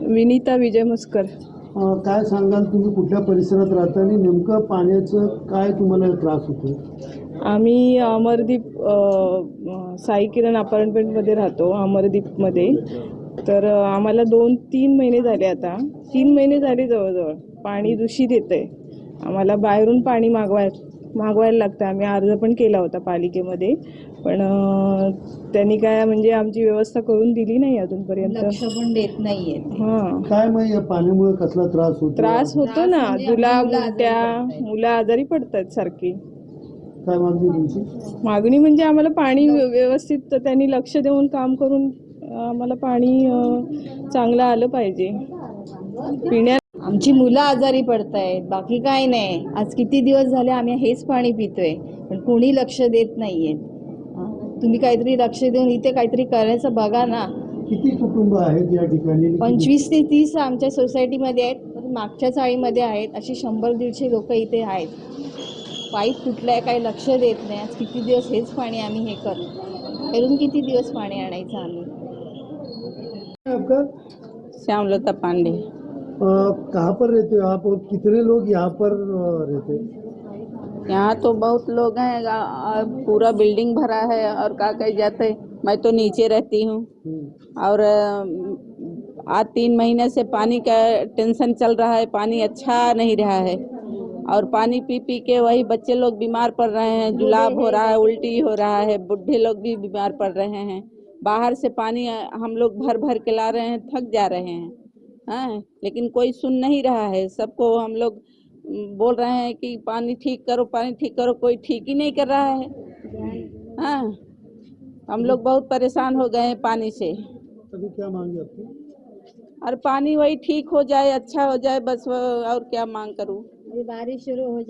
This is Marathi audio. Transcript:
विनीता विजय मस्कर. काय सांगाल, तुम्ही कुठल्या परिसरात राहता आणि नेमकं पाण्याचं काय तुम्हाला त्रास होतो? आम्ही अमरदीप साई किरण अपार्टमेंटमध्ये राहतो, अमरदीपमध्ये. तर आम्हाला 2-3 महिने झाले, आता 3 महिने झाले जवळजवळ पाणी दूषित येतं आहे. आम्हाला बाहेरून पाणी मागवायला लागतं. आम्ही अर्ज पण केला होता पालिकेमध्ये, पण त्यांनी काय म्हणजे आमची व्यवस्था करून दिली नाही अजूनपर्यंत. लक्ष पण देत नाहीये. हां, काय मग या पाण्यामुळे कसला त्रास होतो ना, जुलाब, उलट्या, मुलं आजारी पडतात सारखी. काय मागणी तुमची? मागणी म्हणजे आम्हाला पाणी व्यवस्थित त्यांनी लक्ष देऊन काम करून आम्हाला पाणी चांगलं आलं पाहिजे पिण्या. आमची मुलं आजारी पडत आहेत, बाकी काय नाही. आज किती दिवस झाले आम्ही हेच पाणी पितोय, पण कोणी लक्ष देत नाहीये. तुम्ही काहीतरी लक्ष देऊन इथे काहीतरी करायचं बघा ना. किती कुटुंब आहेत या ठिकाणी? 25 ते 30 आमच्या सोसायटीमध्ये आहेत, मागच्या चाळीमध्ये आहेत. अशी 100-150 लोक इथे आहेत. पाईप फुटलाय, काही लक्ष देत नाही. आज किती दिवस हेच पाणी आम्ही हे करून किती दिवस पाणी आणायचं आम्ही? आपका श्यामलता पांडे। कहाँ पर रहते हो आप और कितने लोग यहाँ पर रहते हैं? यहाँ तो बहुत लोग हैं, पूरा बिल्डिंग भरा है और क्या कह जाते। मैं तो नीचे रहती हूँ और आज 3 महीने से पानी का टेंशन चल रहा है। पानी अच्छा नहीं रहा है और पानी पी पी के वही बच्चे लोग बीमार पड़ रहे हैं, जुलाब हो रहा है, उल्टी हो रहा है, बूढ़े लोग भी बीमार पड़ रहे हैं। बाहर से पानी हम लोग भर भर के ला रहे हैं, थक जा रहे हैं। हाँ, लेकिन कोई सुन नहीं रहा है। सबको हम लोग बोल रहे हैं कि पानी ठीक करो, पानी ठीक करो, कोई ठीक ही नहीं कर रहा है। हाँ, हम लोग बहुत परेशान हो गए हैं पानी से। अभी क्या मांगे आपकी? और पानी वही ठीक हो जाए, अच्छा हो जाए, बस और क्या मांग करूं। बारिश शुरू हो